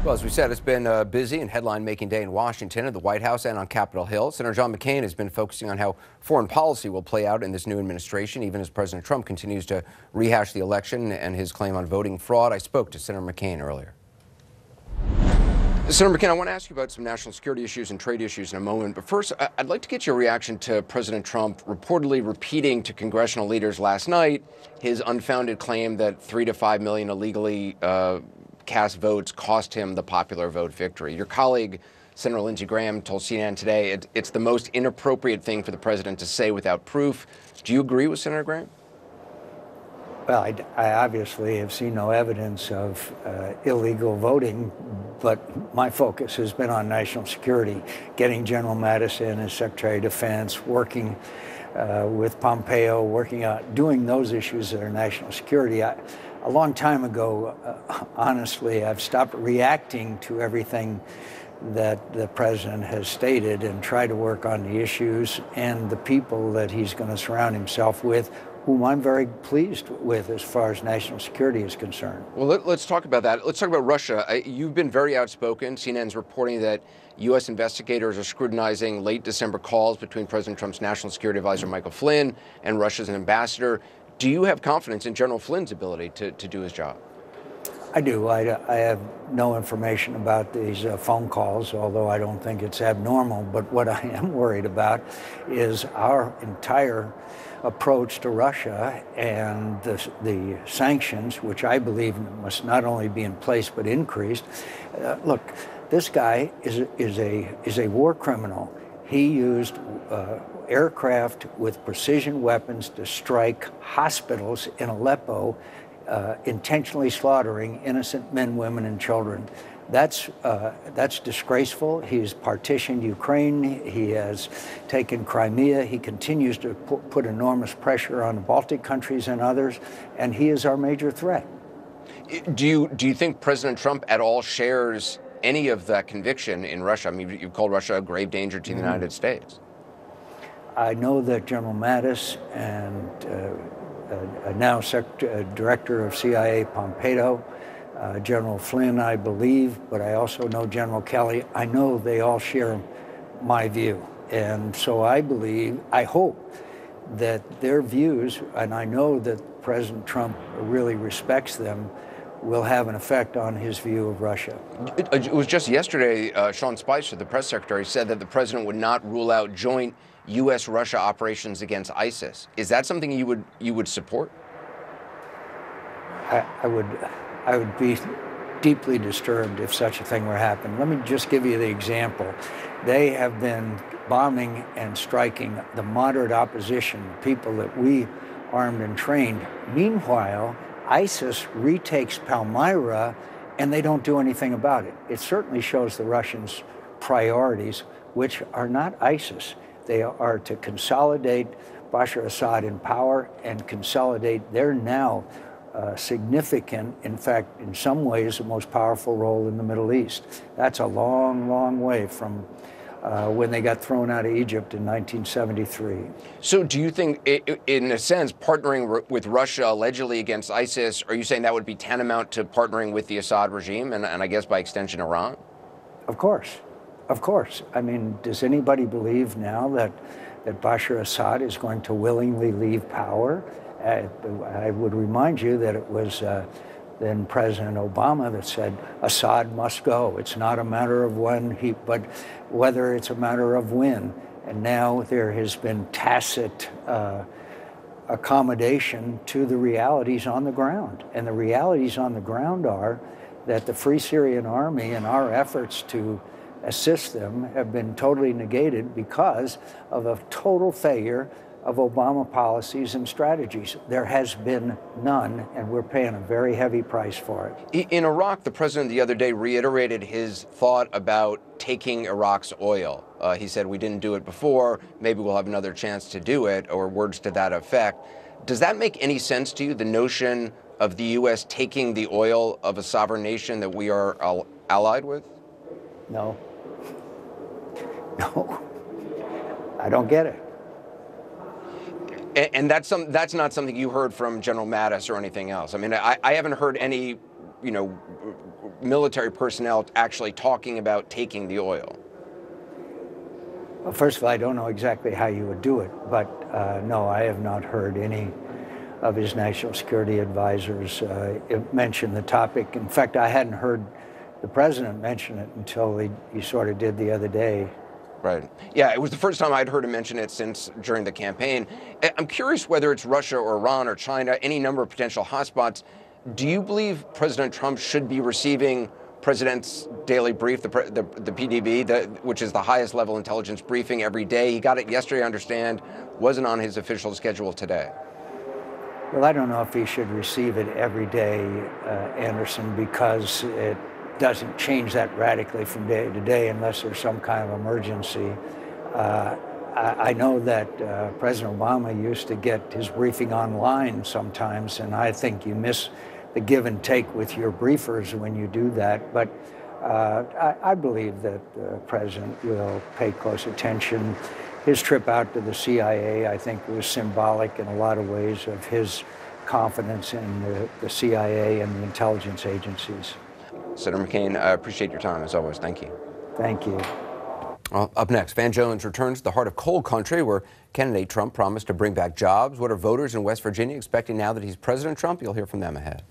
Well, as we said, it's been a busy and headline-making day in Washington, at the White House, and on Capitol Hill. Senator John McCain has been focusing on how foreign policy will play out in this new administration, even as President Trump continues to rehash the election and his claim on voting fraud. I spoke to Senator McCain earlier. Senator McCain, I want to ask you about some national security issues and trade issues in a moment. But first, I'd like to get your reaction to President Trump reportedly repeating to congressional leaders last night his unfounded claim that 3 to 5 million illegally cast votes cost him the popular vote victory. Your colleague, Senator Lindsey Graham, told CNN today it's the most inappropriate thing for the president to say without proof. Do you agree with Senator Graham? Well, I obviously have seen no evidence of illegal voting, but my focus has been on national security, getting General Mattis in as Secretary of Defense, working with Pompeo, doing those issues that are national security. A long time ago, honestly, I've stopped reacting to everything that the president has stated and try to work on the issues and the people that he's going to surround himself with, whom I'm very pleased with as far as national security is concerned. Well, let's talk about that. Let's talk about Russia. You've been very outspoken. CNN's reporting that U.S. investigators are scrutinizing late December calls between President Trump's National Security Advisor Michael Flynn and Russia's ambassador. Do you have confidence in General Flynn's ability to do his job? I do. I have no information about these phone calls, although I don't think it's abnormal. But what I am worried about is our entire approach to Russia and the sanctions, which I believe must not only be in place but increased. Look, this guy is a war criminal. He used aircraft with precision weapons to strike hospitals in Aleppo, intentionally slaughtering innocent men, women, and children. That's disgraceful. He's partitioned Ukraine. He has taken Crimea. He continues to put enormous pressure on the Baltic countries and others, and he is our major threat. Do you think President Trump at all shares any of that conviction in Russia? I mean, you've called Russia a grave danger to the United States. I know that General Mattis and now Director of CIA Pompeo, General Flynn, I believe, but I also know General Kelly. I know they all share my view. And so I hope that their views, and I know that President Trump really respects them, will have an effect on his view of Russia. It was just yesterday, Sean Spicer, the press secretary, said that the president would not rule out joint U.S.-Russia operations against ISIS. Is that something you would support? I would be deeply disturbed if such a thing were happening. Let me just give you the example. They have been bombing and striking the moderate opposition, people that we armed and trained. Meanwhile, ISIS retakes Palmyra, and they don't do anything about it. It certainly shows the Russians' priorities, which are not ISIS. They are to consolidate Bashar Assad in power and consolidate their now significant, in fact, in some ways, the most powerful role in the Middle East. That's a long, long way from when they got thrown out of Egypt in 1973. So do you think, in a sense, partnering with Russia allegedly against ISIS, are you saying that would be tantamount to partnering with the Assad regime and I guess by extension Iran? Of course. Of course. I mean, does anybody believe now that Bashar Assad is going to willingly leave power? I would remind you that it was then President Obama that said Assad must go. It's not a matter of when but whether it's a matter of when. And now there has been tacit accommodation to the realities on the ground. And the realities on the ground are that the Free Syrian Army and our efforts to assist them have been totally negated because of a total failure of Obama policies and strategies. There has been none, and we're paying a very heavy price for it. In Iraq, the president the other day reiterated his thought about taking Iraq's oil. He said, we didn't do it before, maybe we'll have another chance to do it, or words to that effect. Does that make any sense to you, the notion of the U.S. taking the oil of a sovereign nation that we are allied with? No. No. I don't get it. And that's not something you heard from General Mattis or anything else. I mean, I haven't heard any, military personnel actually talking about taking the oil? Well, first of all, I don't know exactly how you would do it, but no, I have not heard any of his national security advisors mention the topic. In fact, I hadn't heard the president mention it until he sort of did the other day. Right. Yeah, it was the first time I'd heard him mention it since during the campaign. I'm curious whether it's Russia or Iran or China, any number of potential hotspots. Do you believe President Trump should be receiving President's daily brief, the PDB, which is the highest level intelligence briefing every day? He got it yesterday, I understand, wasn't on his official schedule today. Well, I don't know if he should receive it every day, Anderson, because it doesn't change that radically from day to day unless there's some kind of emergency. I know that President Obama used to get his briefing online sometimes, and I think you miss the give and take with your briefers when you do that. But I believe that the president will pay close attention. His trip out to the CIA, I think, was symbolic in a lot of ways of his confidence in the CIA and the intelligence agencies. Senator McCain, I appreciate your time, as always. Thank you. Thank you. Well, up next, Van Jones returns to the heart of coal country, where candidate Trump promised to bring back jobs. What are voters in West Virginia expecting now that he's President Trump? You'll hear from them ahead.